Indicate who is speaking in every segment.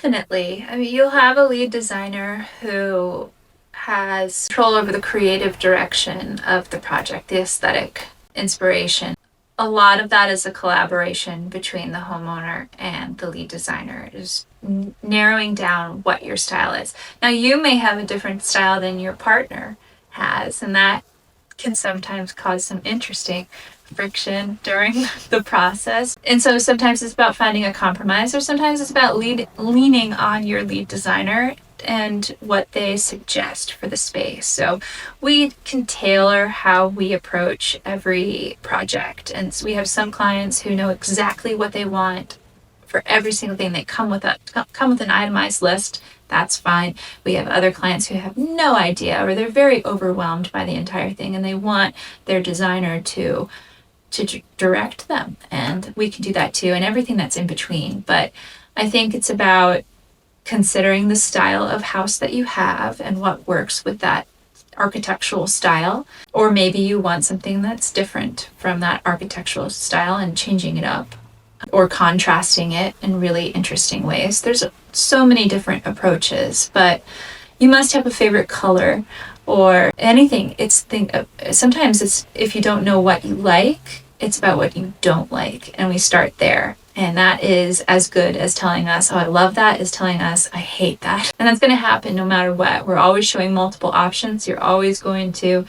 Speaker 1: Definitely. I mean, you'll have a lead designer who has control over the creative direction of the project, the aesthetic inspiration. A lot of that is a collaboration between the homeowner and the lead designer, is narrowing down what your style is. Now, you may have a different style than your partner has, and that can sometimes cause some interesting friction during the process. And so sometimes it's about finding a compromise, or sometimes it's about leaning on your lead designer and what they suggest for the space. So we can tailor how we approach every project. And so we have some clients who know exactly what they want for every single thing. They come with an itemized list. That's fine. We have other clients who have no idea, or they're very overwhelmed by the entire thing, and they want their designer to direct them. And we can do that too, and everything that's in between. But I think it's about considering the style of house that you have and what works with that architectural style. Or maybe you want something that's different from that architectural style and changing it up, or contrasting it in really interesting ways. There's so many different approaches, but you must have a favorite color or anything. Sometimes it's, if you don't know what you like, it's about what you don't like, and we start there. And that is as good as telling us, oh, I love that, is telling us, I hate that. And that's going to happen no matter what. We're always showing multiple options. You're always going to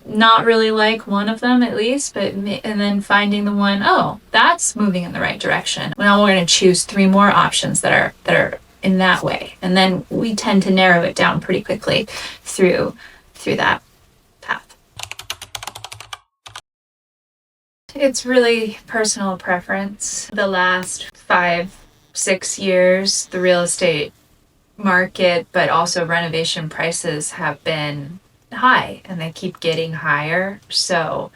Speaker 1: not really like one of them, at least, and then finding the one, oh, that's moving in the right direction. Now we're going to choose 3 more options that are in that way. And then we tend to narrow it down pretty quickly through that path. It's really personal preference. The last 5-6 years, the real estate market, but also renovation prices have been high, and they keep getting higher. So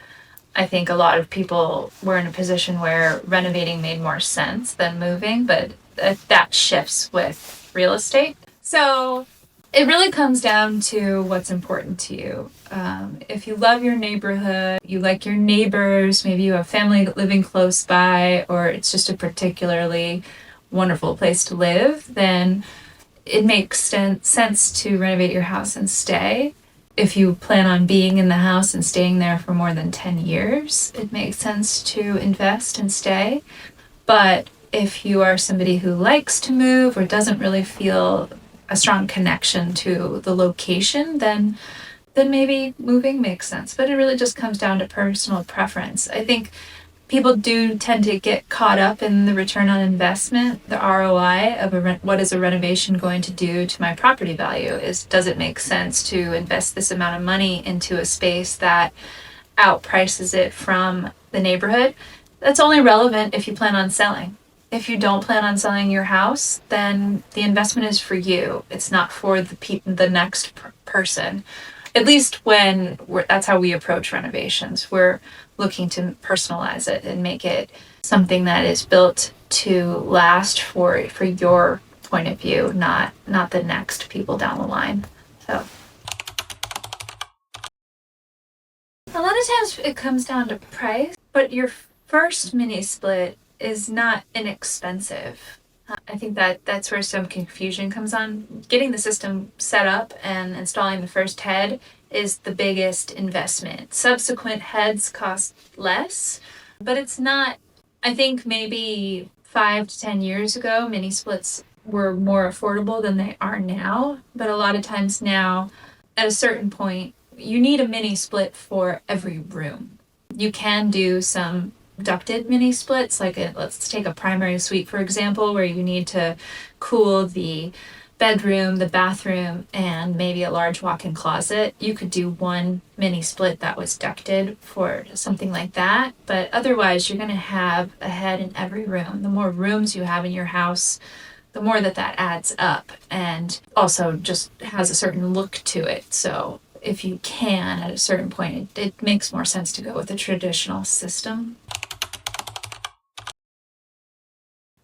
Speaker 1: I think a lot of people were in a position where renovating made more sense than moving, but that shifts with real estate. So it really comes down to what's important to you. If you love your neighborhood, you like your neighbors, maybe you have family living close by, or it's just a particularly wonderful place to live, then it makes sense to renovate your house and stay. If you plan on being in the house and staying there for more than 10 years, it makes sense to invest and stay. But if you are somebody who likes to move or doesn't really feel a strong connection to the location, then maybe moving makes sense. But it really just comes down to personal preference. I think people do tend to get caught up in the return on investment, the ROI of what is a renovation going to do to my property value. Does it make sense to invest this amount of money into a space that outprices it from the neighborhood? That's only relevant if you plan on selling. If you don't plan on selling your house, then the investment is for you. It's not for the next person. At least that's how we approach renovations. We're looking to personalize it and make it something that is built to last for your point of view, not the next people down the line. So a lot of times it comes down to price, but your first mini split is not inexpensive. I think that's where some confusion comes on. Getting the system set up and installing the first head is the biggest investment. Subsequent heads cost less, but it's not. I think maybe 5 to 10 years ago, mini splits were more affordable than they are now. But a lot of times now, at a certain point, you need a mini split for every room. You can do some ducted mini splits, let's take a primary suite, for example, where you need to cool the bedroom, the bathroom, and maybe a large walk-in closet. You could do one mini split that was ducted for something like that, but otherwise you're going to have a head in every room. The more rooms you have in your house, the more that adds up, and also just has a certain look to it. So if you can, at a certain point, it makes more sense to go with a traditional system.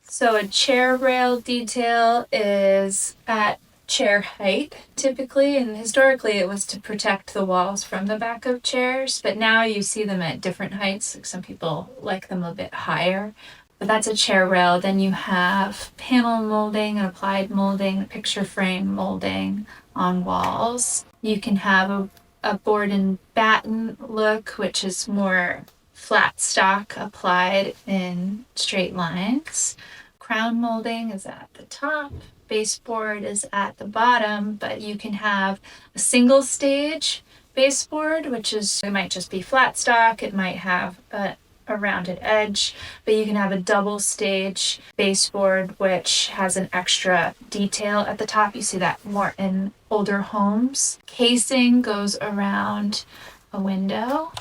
Speaker 1: So a chair rail detail is at chair height, typically, and historically it was to protect the walls from the back of chairs, but now you see them at different heights. Some people like them a bit higher. but that's a chair rail. Then you have panel molding and applied molding, picture frame molding on walls. You can have a board and batten look, which is more flat stock applied in straight lines. Crown molding is at the top, baseboard is at the bottom, but you can have a single stage baseboard, which is, it might just be flat stock, it might have a rounded edge, but you can have a double stage baseboard which has an extra detail at the top. You see that more in older homes. Casing goes around a window.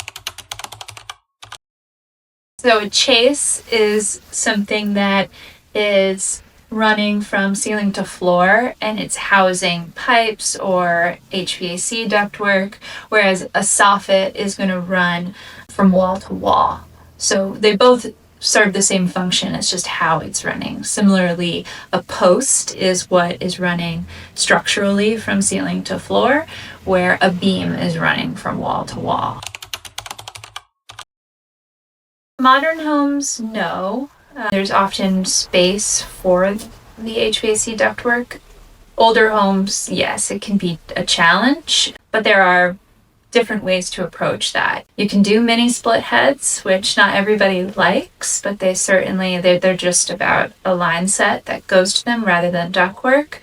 Speaker 1: So a chase is something that is running from ceiling to floor, and it's housing pipes or HVAC ductwork, whereas a soffit is going to run from wall to wall. So they both serve the same function, it's just how it's running. Similarly, a post is what is running structurally from ceiling to floor, where a beam is running from wall to wall. Modern homes, no. There's often space for the HVAC ductwork. Older homes, yes, it can be a challenge, but there are different ways to approach that. You can do mini split heads, which not everybody likes, but they're just about a line set that goes to them rather than ductwork.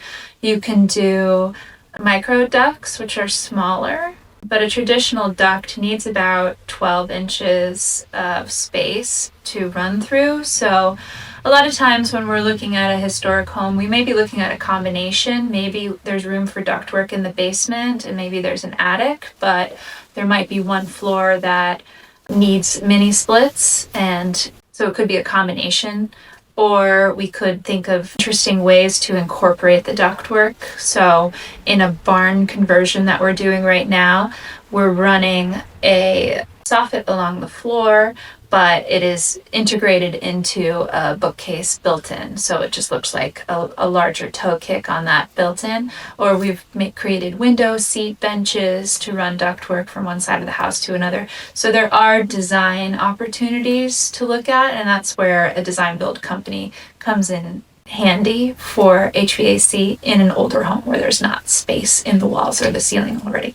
Speaker 1: You can do micro ducts, which are smaller, but a traditional duct needs about 12 inches of space to run through. So a lot of times when we're looking at a historic home, we may be looking at a combination. Maybe there's room for ductwork in the basement and maybe there's an attic, but there might be one floor that needs mini splits, and so it could be a combination. Or we could think of interesting ways to incorporate the ductwork. So in a barn conversion that we're doing right now, we're running a soffit along the floor, but it is integrated into a bookcase built in. So it just looks like a larger toe kick on that built in. Or we've created window seat benches to run ductwork from one side of the house to another. So there are design opportunities to look at, and that's where a design build company comes in handy for HVAC in an older home where there's not space in the walls or the ceiling already.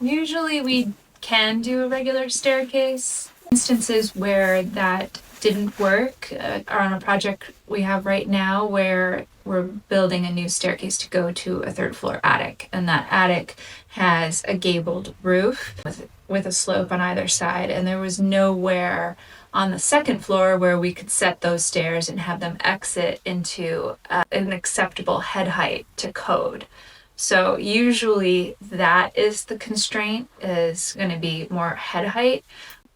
Speaker 1: Usually we can do a regular staircase. Instances where that didn't work are on a project we have right now where we're building a new staircase to go to a third floor attic, and that attic has a gabled roof with a slope on either side, and there was nowhere on the second floor where we could set those stairs and have them exit into an acceptable head height to code. So usually that is the constraint, is going to be more head height,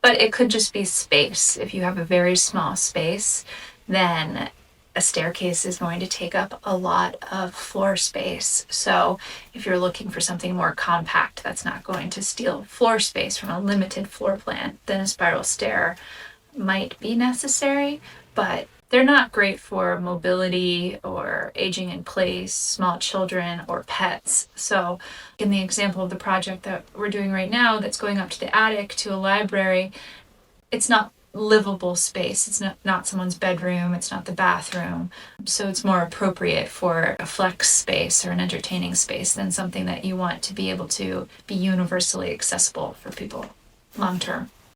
Speaker 1: but it could just be space. If you have a very small space, then a staircase is going to take up a lot of floor space. So if you're looking for something more compact that's not going to steal floor space from a limited floor plan, then a spiral stair might be necessary, but they're not great for mobility or aging in place, small children, or pets. So in the example of the project that we're doing right now that's going up to the attic to a library, it's not livable space. It's not someone's bedroom. It's not the bathroom. So it's more appropriate for a flex space or an entertaining space than something that you want to be able to be universally accessible for people long term.